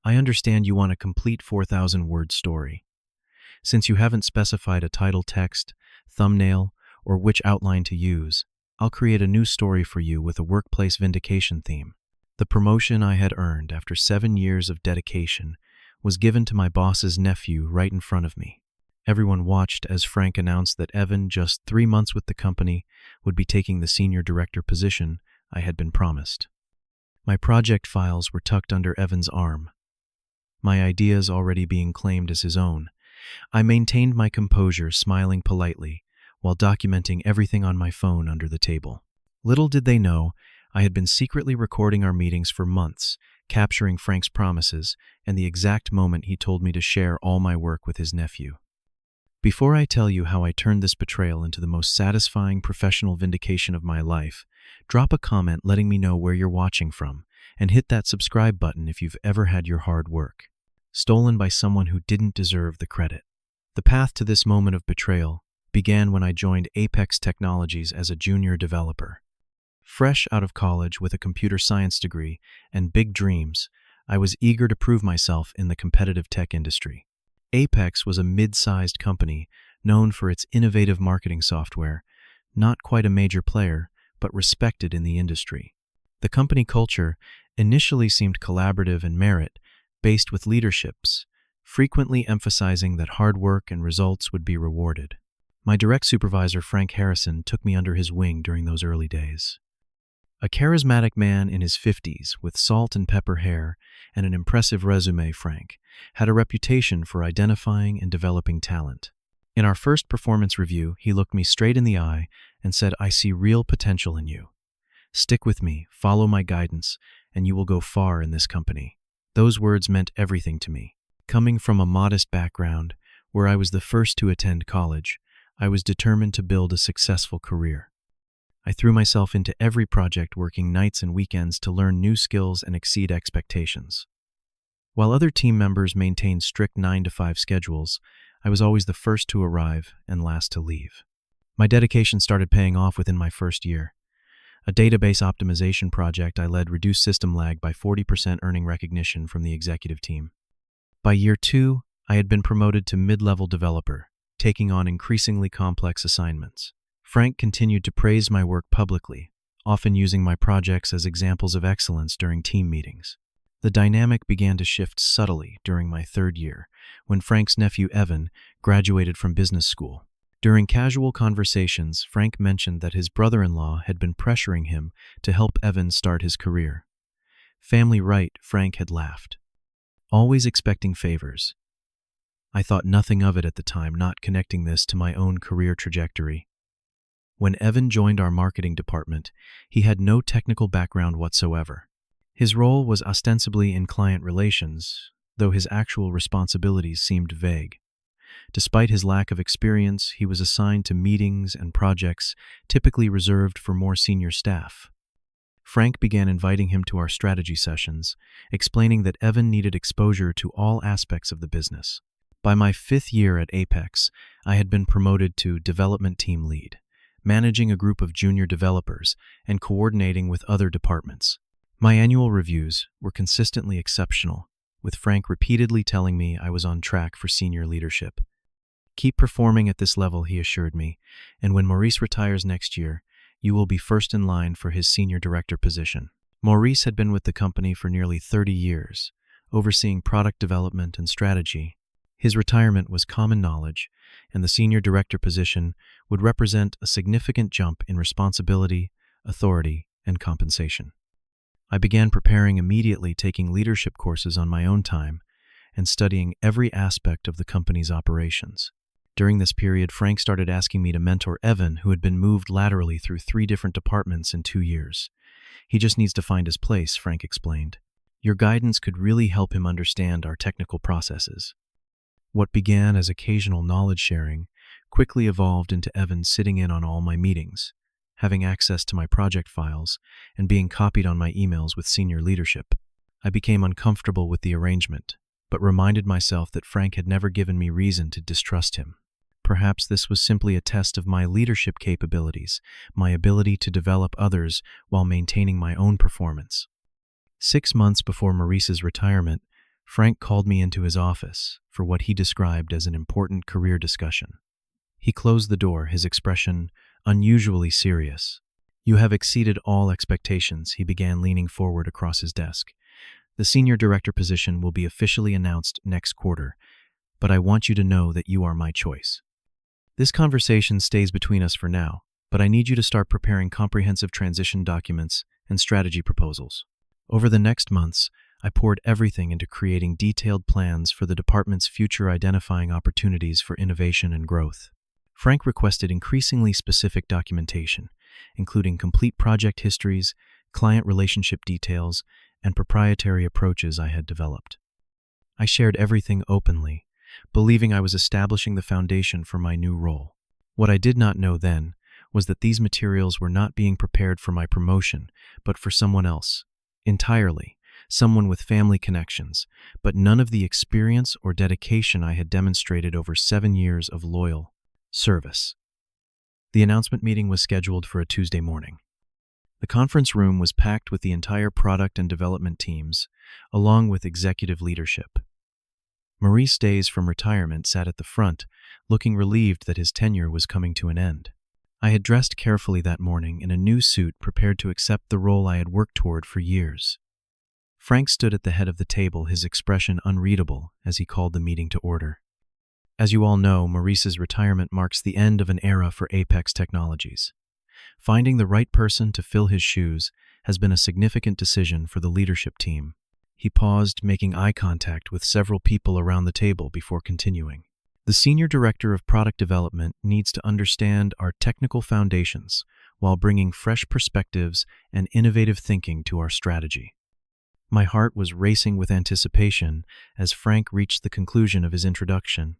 I understand you want a complete 4,000-word story. Since you haven't specified a title text, thumbnail, or which outline to use, I'll create a new story for you with a workplace vindication theme. The promotion I had earned after 7 years of dedication was given to my boss's nephew right in front of me. Everyone watched as Frank announced that Evan, just 3 months with the company, would be taking the senior director position I had been promised. My project files were tucked under Evan's arm, my ideas already being claimed as his own. I maintained my composure, smiling politely, while documenting everything on my phone under the table. Little did they know, I had been secretly recording our meetings for months, capturing Frank's promises and the exact moment he told me to share all my work with his nephew. Before I tell you how I turned this betrayal into the most satisfying professional vindication of my life, drop a comment letting me know where you're watching from, and hit that subscribe button if you've ever had your hard work stolen by someone who didn't deserve the credit. The path to this moment of betrayal began when I joined Apex Technologies as a junior developer. Fresh out of college with a computer science degree and big dreams, I was eager to prove myself in the competitive tech industry. Apex was a mid-sized company known for its innovative marketing software, not quite a major player, but respected in the industry. The company culture initially seemed collaborative and merit-based, with leaderships frequently emphasizing that hard work and results would be rewarded. My direct supervisor, Frank Harrison, took me under his wing during those early days. A charismatic man in his 50s with salt and pepper hair and an impressive resume, Frank had a reputation for identifying and developing talent. In our first performance review, he looked me straight in the eye and said, "I see real potential in you. Stick with me, follow my guidance, and you will go far in this company." Those words meant everything to me. Coming from a modest background where I was the first to attend college, I was determined to build a successful career. I threw myself into every project, working nights and weekends to learn new skills and exceed expectations. While other team members maintained strict 9-to-5 schedules, I was always the first to arrive and last to leave. My dedication started paying off within my first year. A database optimization project I led reduced system lag by 40%, earning recognition from the executive team. By year 2, I had been promoted to mid-level developer, taking on increasingly complex assignments. Frank continued to praise my work publicly, often using my projects as examples of excellence during team meetings. The dynamic began to shift subtly during my 3rd year, when Frank's nephew Evan graduated from business school. During casual conversations, Frank mentioned that his brother-in-law had been pressuring him to help Evan start his career. Family right, Frank had laughed. Always expecting favors. I thought nothing of it at the time, not connecting this to my own career trajectory. When Evan joined our marketing department, he had no technical background whatsoever. His role was ostensibly in client relations, though his actual responsibilities seemed vague. Despite his lack of experience, he was assigned to meetings and projects typically reserved for more senior staff. Frank began inviting him to our strategy sessions, explaining that Evan needed exposure to all aspects of the business. By my 5th year at Apex, I had been promoted to development team lead, managing a group of junior developers and coordinating with other departments. My annual reviews were consistently exceptional, with Frank repeatedly telling me I was on track for senior leadership. "Keep performing at this level," he assured me, "and when Maurice retires next year, you will be first in line for his senior director position." Maurice had been with the company for nearly 30 years, overseeing product development and strategy. His retirement was common knowledge, and the senior director position would represent a significant jump in responsibility, authority, and compensation. I began preparing immediately, taking leadership courses on my own time and studying every aspect of the company's operations. During this period, Frank started asking me to mentor Evan, who had been moved laterally through 3 different departments in 2 years. "He just needs to find his place," Frank explained. "Your guidance could really help him understand our technical processes." What began as occasional knowledge sharing quickly evolved into Evan sitting in on all my meetings, having access to my project files, and being copied on my emails with senior leadership. I became uncomfortable with the arrangement, but reminded myself that Frank had never given me reason to distrust him. Perhaps this was simply a test of my leadership capabilities, my ability to develop others while maintaining my own performance. 6 months before Maurice's retirement, Frank called me into his office for what he described as an important career discussion. He closed the door, his expression unusually serious. "You have exceeded all expectations," he began, leaning forward across his desk. "The senior director position will be officially announced next quarter, but I want you to know that you are my choice. This conversation stays between us for now, but I need you to start preparing comprehensive transition documents and strategy proposals." Over the next months, I poured everything into creating detailed plans for the department's future, identifying opportunities for innovation and growth. Frank requested increasingly specific documentation, including complete project histories, client relationship details, and proprietary approaches I had developed. I shared everything openly, believing I was establishing the foundation for my new role. What I did not know then was that these materials were not being prepared for my promotion, but for someone else, entirely, someone with family connections, but none of the experience or dedication I had demonstrated over 7 years of loyal service. The announcement meeting was scheduled for a Tuesday morning. The conference room was packed with the entire product and development teams, along with executive leadership. Maurice Days from retirement sat at the front, looking relieved that his tenure was coming to an end. I had dressed carefully that morning in a new suit, prepared to accept the role I had worked toward for years. Frank stood at the head of the table, his expression unreadable as he called the meeting to order. As you all know, Maurice's retirement marks the end of an era for Apex Technologies. Finding the right person to fill his shoes has been a significant decision for the leadership team. He paused, making eye contact with several people around the table before continuing. "The Senior Director of Product Development needs to understand our technical foundations while bringing fresh perspectives and innovative thinking to our strategy." My heart was racing with anticipation as Frank reached the conclusion of his introduction.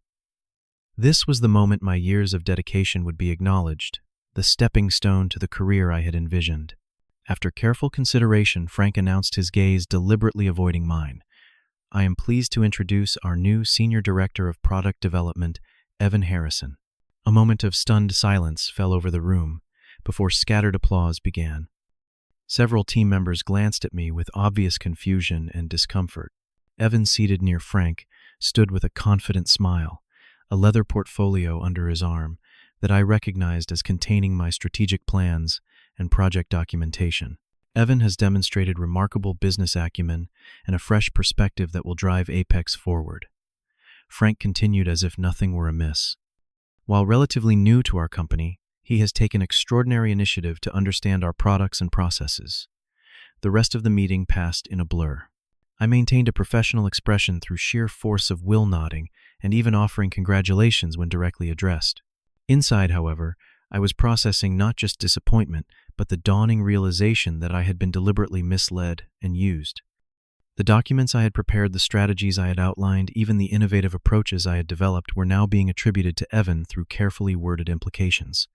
This was the moment my years of dedication would be acknowledged, the stepping stone to the career I had envisioned. After careful consideration, Frank announced, his gaze deliberately avoiding mine. "I am pleased to introduce our new Senior Director of Product Development, Evan Harrison." A moment of stunned silence fell over the room before scattered applause began. Several team members glanced at me with obvious confusion and discomfort. Evan, seated near Frank, stood with a confident smile, a leather portfolio under his arm that I recognized as containing my strategic plans and project documentation. Evan has demonstrated remarkable business acumen and a fresh perspective that will drive Apex forward. Frank continued as if nothing were amiss. While relatively new to our company, he has taken extraordinary initiative to understand our products and processes. The rest of the meeting passed in a blur. I maintained a professional expression through sheer force of will, nodding and even offering congratulations when directly addressed. Inside, however, I was processing not just disappointment, but the dawning realization that I had been deliberately misled and used. The documents I had prepared, the strategies I had outlined, even the innovative approaches I had developed were now being attributed to Evan through carefully worded implications.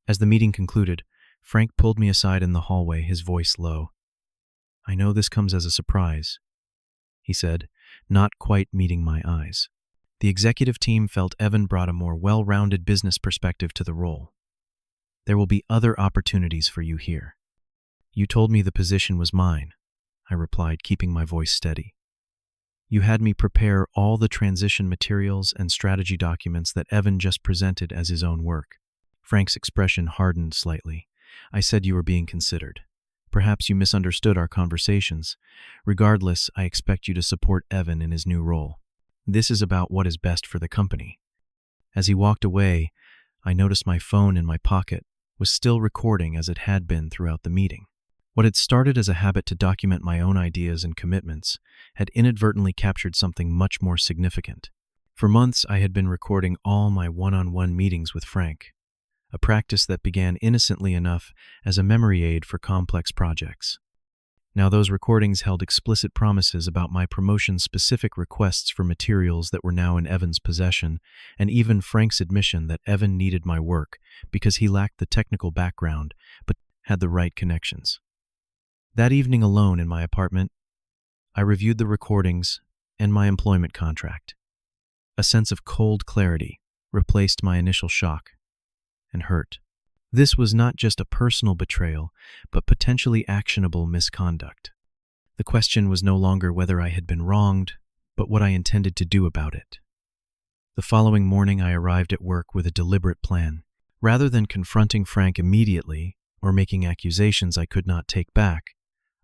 As the meeting concluded, Frank pulled me aside in the hallway, his voice low. "I know this comes as a surprise," he said, not quite meeting my eyes. The executive team felt Evan brought a more well-rounded business perspective to the role. "There will be other opportunities for you here." "You told me the position was mine," I replied, keeping my voice steady. "You had me prepare all the transition materials and strategy documents that Evan just presented as his own work." Frank's expression hardened slightly. "I said you were being considered. Perhaps you misunderstood our conversations. Regardless, I expect you to support Evan in his new role. This is about what is best for the company." As he walked away, I noticed my phone in my pocket was still recording as it had been throughout the meeting. What had started as a habit to document my own ideas and commitments had inadvertently captured something much more significant. For months, I had been recording all my one-on-one meetings with Frank, a practice that began innocently enough as a memory aid for complex projects. Now those recordings held explicit promises about my promotion-specific requests for materials that were now in Evan's possession, and even Frank's admission that Evan needed my work because he lacked the technical background but had the right connections. That evening, alone in my apartment, I reviewed the recordings and my employment contract. A sense of cold clarity replaced my initial shock and hurt. This was not just a personal betrayal, but potentially actionable misconduct. The question was no longer whether I had been wronged, but what I intended to do about it. The following morning, I arrived at work with a deliberate plan. Rather than confronting Frank immediately or making accusations I could not take back,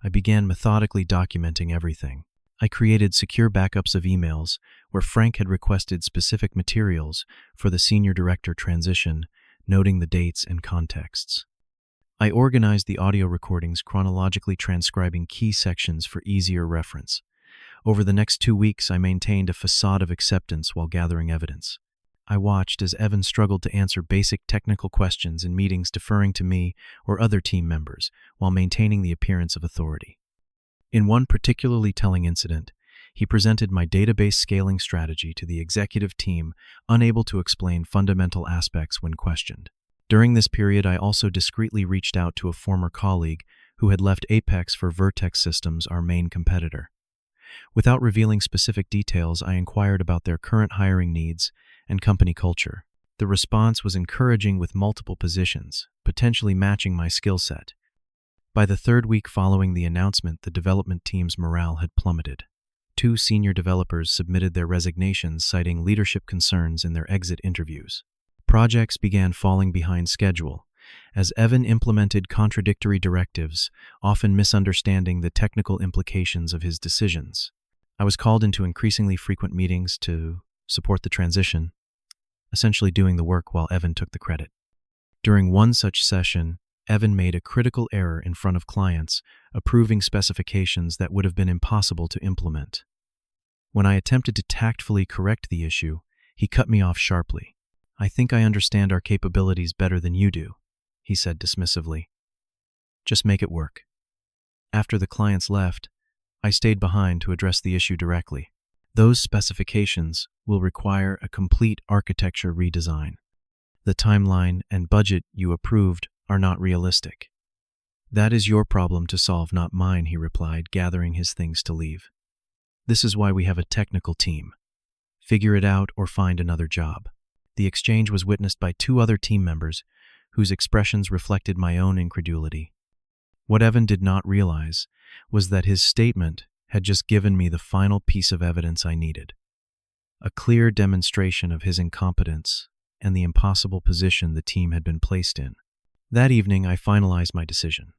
I began methodically documenting everything. I created secure backups of emails where Frank had requested specific materials for the senior director transition, noting the dates and contexts. I organized the audio recordings, chronologically transcribing key sections for easier reference. Over the next 2 weeks, I maintained a facade of acceptance while gathering evidence. I watched as Evan struggled to answer basic technical questions in meetings, deferring to me or other team members while maintaining the appearance of authority. In one particularly telling incident, he presented my database scaling strategy to the executive team, unable to explain fundamental aspects when questioned. During this period, I also discreetly reached out to a former colleague who had left Apex for Vertex Systems, our main competitor. Without revealing specific details, I inquired about their current hiring needs and company culture. The response was encouraging, with multiple positions potentially matching my skill set. By the 3rd week following the announcement, the development team's morale had plummeted. 2 senior developers submitted their resignations, citing leadership concerns in their exit interviews. Projects began falling behind schedule as Evan implemented contradictory directives, often misunderstanding the technical implications of his decisions. I was called into increasingly frequent meetings to support the transition, essentially doing the work while Evan took the credit. During one such session, Evan made a critical error in front of clients, approving specifications that would have been impossible to implement. When I attempted to tactfully correct the issue, he cut me off sharply. "I think I understand our capabilities better than you do," he said dismissively. "Just make it work." After the clients left, I stayed behind to address the issue directly. "Those specifications will require a complete architecture redesign. The timeline and budget you approved are not realistic." "That is your problem to solve, not mine," he replied, gathering his things to leave. "This is why we have a technical team. Figure it out or find another job." The exchange was witnessed by 2 other team members, whose expressions reflected my own incredulity. What Evan did not realize was that his statement had just given me the final piece of evidence I needed, a clear demonstration of his incompetence and the impossible position the team had been placed in. That evening, I finalized my decision.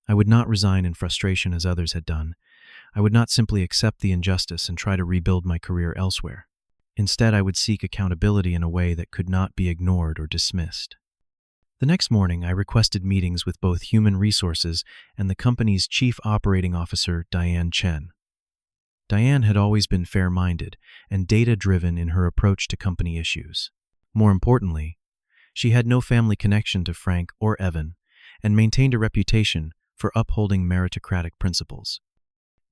I would not resign in frustration as others had done. I would not simply accept the injustice and try to rebuild my career elsewhere. Instead, I would seek accountability in a way that could not be ignored or dismissed. The next morning, I requested meetings with both Human Resources and the company's Chief Operating Officer, Diane Chen. Diane had always been fair-minded and data-driven in her approach to company issues. More importantly, she had no family connection to Frank or Evan and maintained a reputation for upholding meritocratic principles.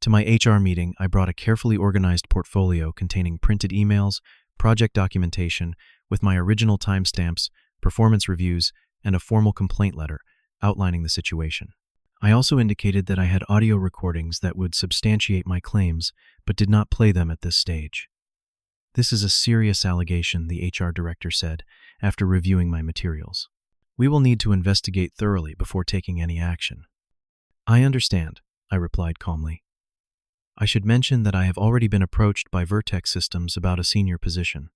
To my HR meeting, I brought a carefully organized portfolio containing printed emails, project documentation with my original timestamps, performance reviews, and a formal complaint letter outlining the situation. I also indicated that I had audio recordings that would substantiate my claims, but did not play them at this stage. "This is a serious allegation," the HR director said after reviewing my materials. "We will need to investigate thoroughly before taking any action." "I understand," I replied calmly. "I should mention that I have already been approached by Vertex Systems about a senior position.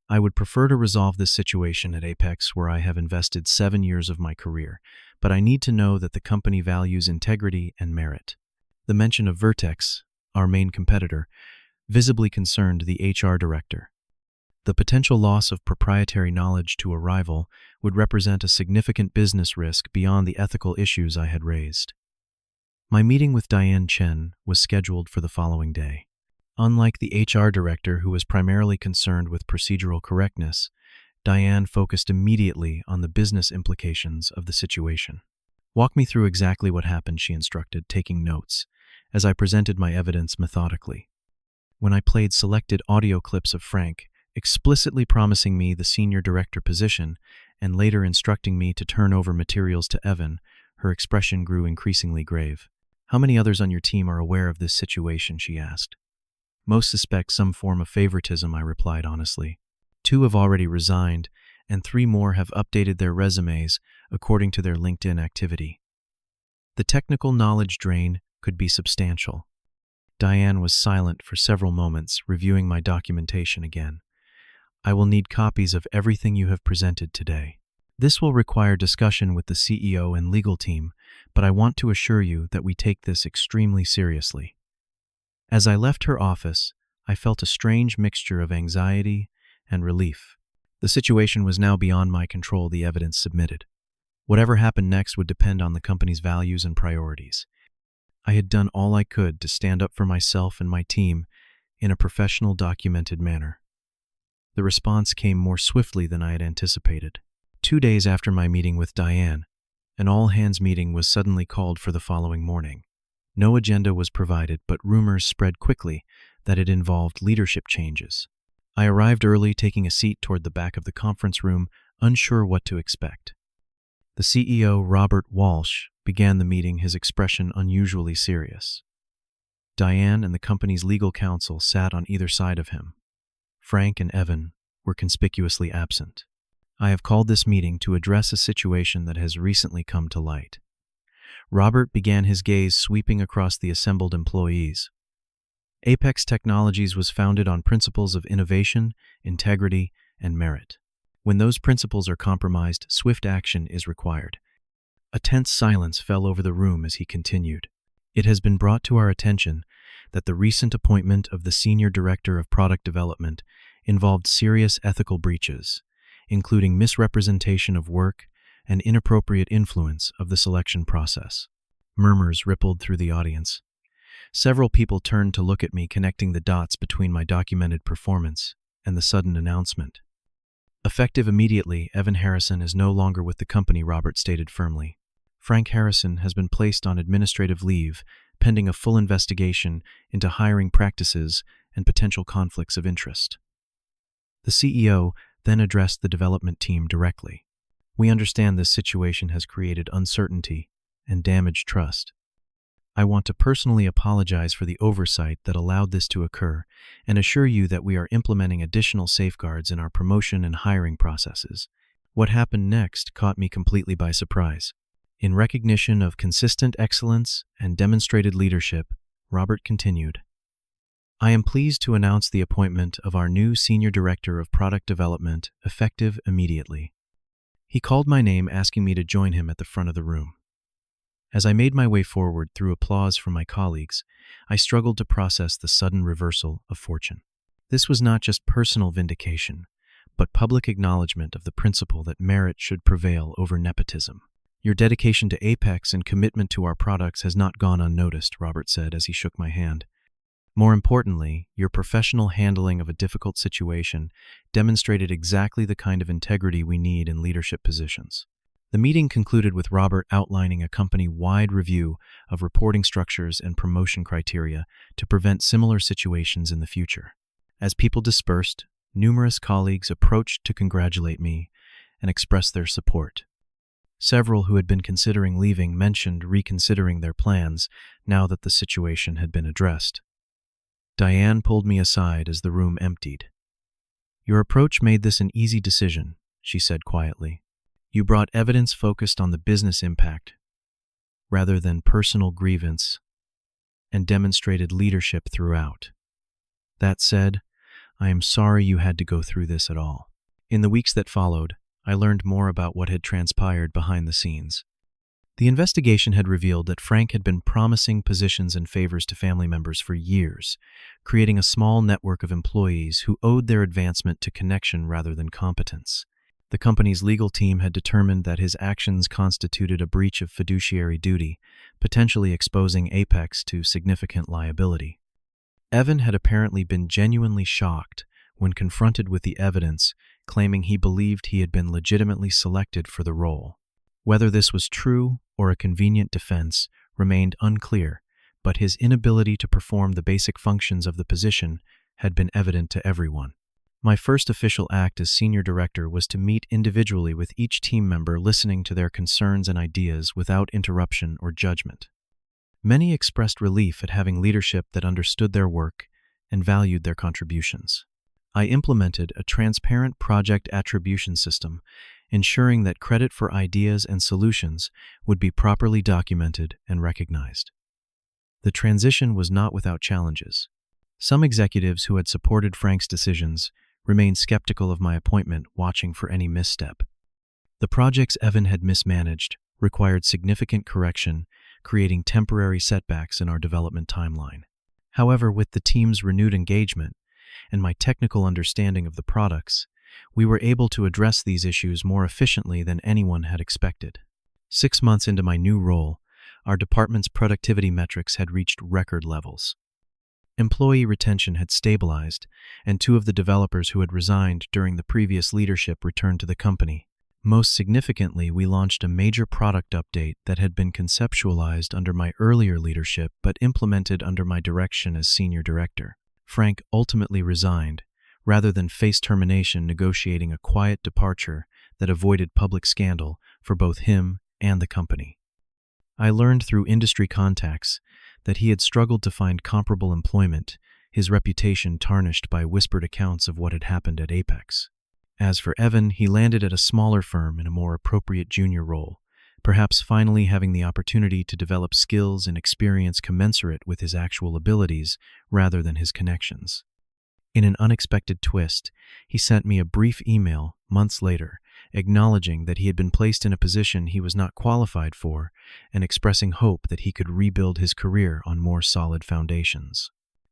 I would prefer to resolve this situation at Apex, where I have invested 7 years of my career, but I need to know that the company values integrity and merit." The mention of Vertex, our main competitor, visibly concerned the HR director. The potential loss of proprietary knowledge to a rival would represent a significant business risk beyond the ethical issues I had raised. My meeting with Diane Chen was scheduled for the following day. Unlike the HR director, who was primarily concerned with procedural correctness, Diane focused immediately on the business implications of the situation. "Walk me through exactly what happened," she instructed, taking notes, as I presented my evidence methodically. When I played selected audio clips of Frank, explicitly promising me the senior director position and later instructing me to turn over materials to Evan, her expression grew increasingly grave. "How many others on your team are aware of this situation?" she asked. "Most suspect some form of favoritism," I replied honestly. 2 have already resigned, and 3 more have updated their resumes according to their LinkedIn activity. The technical knowledge drain could be substantial. Diane was silent for several moments, reviewing my documentation again. I will need copies of everything you have presented today. This will require discussion with the CEO and legal team, but I want to assure you that we take this extremely seriously. As I left her office, I felt a strange mixture of anxiety and relief. The situation was now beyond my control, the evidence submitted. Whatever happened next would depend on the company's values and priorities. I had done all I could to stand up for myself and my team in a professional, documented manner. The response came more swiftly than I had anticipated. 2 days after my meeting with Diane, an all-hands meeting was suddenly called for the following morning. No agenda was provided, but rumors spread quickly that it involved leadership changes. I arrived early, taking a seat toward the back of the conference room, unsure what to expect. The CEO, Robert Walsh, began the meeting, his expression unusually serious. Diane and the company's legal counsel sat on either side of him. Frank and Evan were conspicuously absent. I have called this meeting to address a situation that has recently come to light. Robert began, his gaze sweeping across the assembled employees. Apex Technologies was founded on principles of innovation, integrity, and merit. When those principles are compromised, swift action is required. A tense silence fell over the room as he continued. It has been brought to our attention that the recent appointment of the Senior Director of Product Development involved serious ethical breaches, including misrepresentation of work and inappropriate influence of the selection process. Murmurs rippled through the audience. Several people turned to look at me, connecting the dots between my documented performance and the sudden announcement. Effective immediately, Evan Harrison is no longer with the company, Robert stated firmly. Frank Harrison has been placed on administrative leave, pending a full investigation into hiring practices and potential conflicts of interest. The CEO then addressed the development team directly. We understand this situation has created uncertainty and damaged trust. I want to personally apologize for the oversight that allowed this to occur and assure you that we are implementing additional safeguards in our promotion and hiring processes. What happened next caught me completely by surprise. In recognition of consistent excellence and demonstrated leadership, Robert continued, I am pleased to announce the appointment of our new Senior Director of Product Development, effective immediately. He called my name, asking me to join him at the front of the room. As I made my way forward through applause from my colleagues, I struggled to process the sudden reversal of fortune. This was not just personal vindication, but public acknowledgement of the principle that merit should prevail over nepotism. Your dedication to Apex and commitment to our products has not gone unnoticed, Robert said as he shook my hand. More importantly, your professional handling of a difficult situation demonstrated exactly the kind of integrity we need in leadership positions. The meeting concluded with Robert outlining a company-wide review of reporting structures and promotion criteria to prevent similar situations in the future. As people dispersed, numerous colleagues approached to congratulate me and express their support. Several who had been considering leaving mentioned reconsidering their plans now that the situation had been addressed. Diane pulled me aside as the room emptied. Your approach made this an easy decision, she said quietly. You brought evidence focused on the business impact rather than personal grievance and demonstrated leadership throughout. That said, I am sorry you had to go through this at all. In the weeks that followed, I learned more about what had transpired behind the scenes. The investigation had revealed that Frank had been promising positions and favors to family members for years, creating a small network of employees who owed their advancement to connection rather than competence. The company's legal team had determined that his actions constituted a breach of fiduciary duty, potentially exposing Apex to significant liability. Evan had apparently been genuinely shocked when confronted with the evidence, claiming he believed he had been legitimately selected for the role. Whether this was true or a convenient defense remained unclear, but his inability to perform the basic functions of the position had been evident to everyone. My first official act as senior director was to meet individually with each team member, listening to their concerns and ideas without interruption or judgment. Many expressed relief at having leadership that understood their work and valued their contributions. I implemented a transparent project attribution system, ensuring that credit for ideas and solutions would be properly documented and recognized. The transition was not without challenges. Some executives who had supported Frank's decisions remained skeptical of my appointment, watching for any misstep. The projects Evan had mismanaged required significant correction, creating temporary setbacks in our development timeline. However, with the team's renewed engagement and my technical understanding of the products, we were able to address these issues more efficiently than anyone had expected. 6 months into my new role, our department's productivity metrics had reached record levels. Employee retention had stabilized, and 2 of the developers who had resigned during the previous leadership returned to the company. Most significantly, we launched a major product update that had been conceptualized under my earlier leadership but implemented under my direction as senior director. Frank ultimately resigned, rather than face termination, negotiating a quiet departure that avoided public scandal for both him and the company. I learned through industry contacts that he had struggled to find comparable employment, his reputation tarnished by whispered accounts of what had happened at Apex. As for Evan, he landed at a smaller firm in a more appropriate junior role, perhaps finally having the opportunity to develop skills and experience commensurate with his actual abilities rather than his connections. In an unexpected twist, he sent me a brief email months later, acknowledging that he had been placed in a position he was not qualified for and expressing hope that he could rebuild his career on more solid foundations.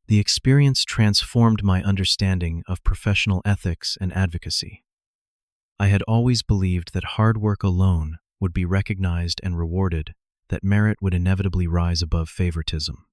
The experience transformed my understanding of professional ethics and advocacy. I had always believed that hard work alone would be recognized and rewarded, that merit would inevitably rise above favoritism.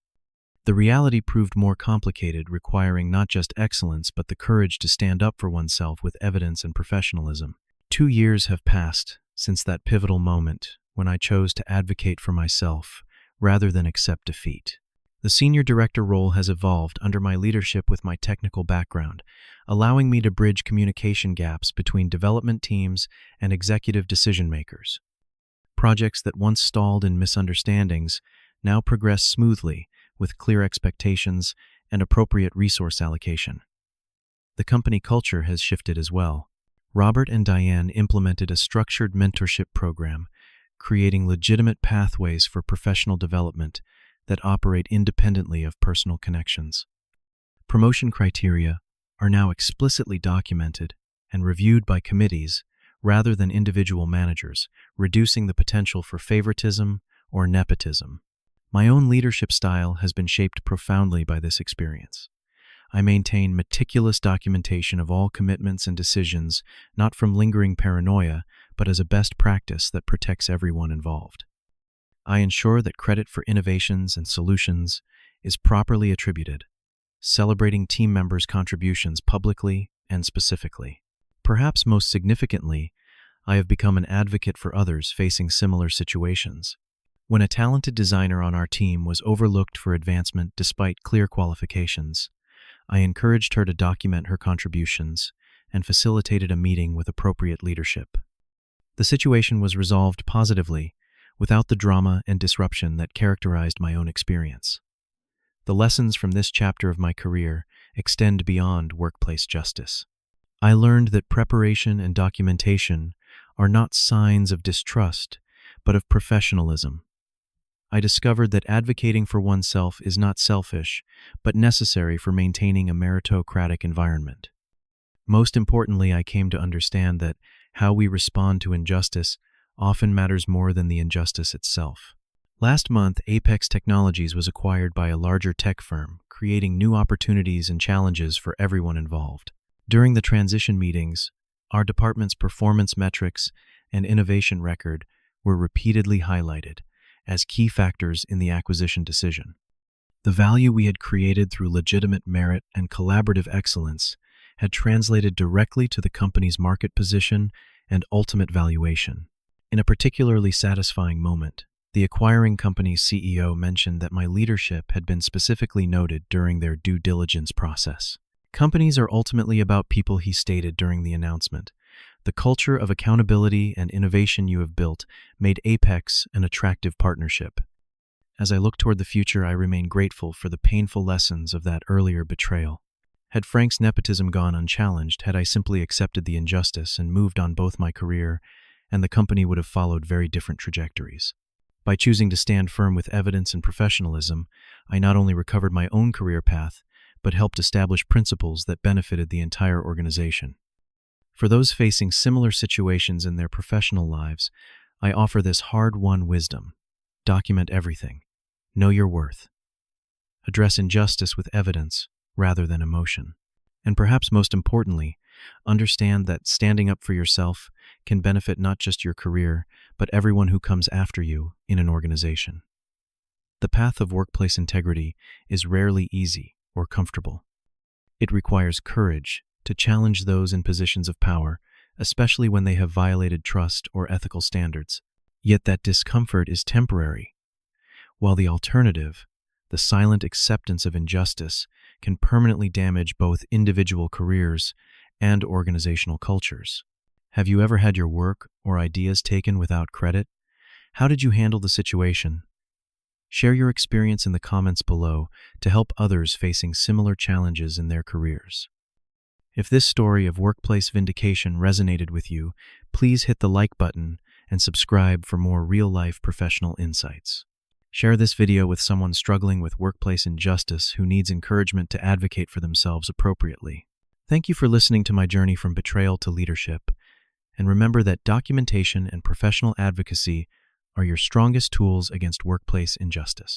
The reality proved more complicated, requiring not just excellence but the courage to stand up for oneself with evidence and professionalism. 2 years have passed since that pivotal moment when I chose to advocate for myself rather than accept defeat. The senior director role has evolved under my leadership with my technical background, allowing me to bridge communication gaps between development teams and executive decision-makers. Projects that once stalled in misunderstandings now progress smoothly with clear expectations and appropriate resource allocation. The company culture has shifted as well. Robert and Diane implemented a structured mentorship program, creating legitimate pathways for professional development that operate independently of personal connections. Promotion criteria are now explicitly documented and reviewed by committees rather than individual managers, reducing the potential for favoritism or nepotism. My own leadership style has been shaped profoundly by this experience. I maintain meticulous documentation of all commitments and decisions, not from lingering paranoia, but as a best practice that protects everyone involved. I ensure that credit for innovations and solutions is properly attributed, celebrating team members' contributions publicly and specifically. Perhaps most significantly, I have become an advocate for others facing similar situations. When a talented designer on our team was overlooked for advancement despite clear qualifications, I encouraged her to document her contributions and facilitated a meeting with appropriate leadership. The situation was resolved positively, without the drama and disruption that characterized my own experience. The lessons from this chapter of my career extend beyond workplace justice. I learned that preparation and documentation are not signs of distrust, but of professionalism. I discovered that advocating for oneself is not selfish, but necessary for maintaining a meritocratic environment. Most importantly, I came to understand that how we respond to injustice often matters more than the injustice itself. Last month, Apex Technologies was acquired by a larger tech firm, creating new opportunities and challenges for everyone involved. During the transition meetings, our department's performance metrics and innovation record were repeatedly highlighted as key factors in the acquisition decision. The value we had created through legitimate merit and collaborative excellence had translated directly to the company's market position and ultimate valuation. In a particularly satisfying moment, the acquiring company's CEO mentioned that my leadership had been specifically noted during their due diligence process. Companies are ultimately about people, he stated during the announcement. The culture of accountability and innovation you have built made Apex an attractive partnership. As I look toward the future, I remain grateful for the painful lessons of that earlier betrayal. Had Frank's nepotism gone unchallenged, had I simply accepted the injustice and moved on, both my career and the company would have followed very different trajectories. By choosing to stand firm with evidence and professionalism, I not only recovered my own career path, but helped establish principles that benefited the entire organization. For those facing similar situations in their professional lives, I offer this hard-won wisdom. Document everything. Know your worth. Address injustice with evidence rather than emotion. And perhaps most importantly, understand that standing up for yourself can benefit not just your career, but everyone who comes after you in an organization. The path of workplace integrity is rarely easy or comfortable. It requires courage to challenge those in positions of power, especially when they have violated trust or ethical standards. Yet that discomfort is temporary, while the alternative, the silent acceptance of injustice, can permanently damage both individual careers and organizational cultures. Have you ever had your work or ideas taken without credit? How did you handle the situation? Share your experience in the comments below to help others facing similar challenges in their careers. If this story of workplace vindication resonated with you, please hit the like button and subscribe for more real-life professional insights. Share this video with someone struggling with workplace injustice who needs encouragement to advocate for themselves appropriately. Thank you for listening to my journey from betrayal to leadership, and remember that documentation and professional advocacy are your strongest tools against workplace injustice.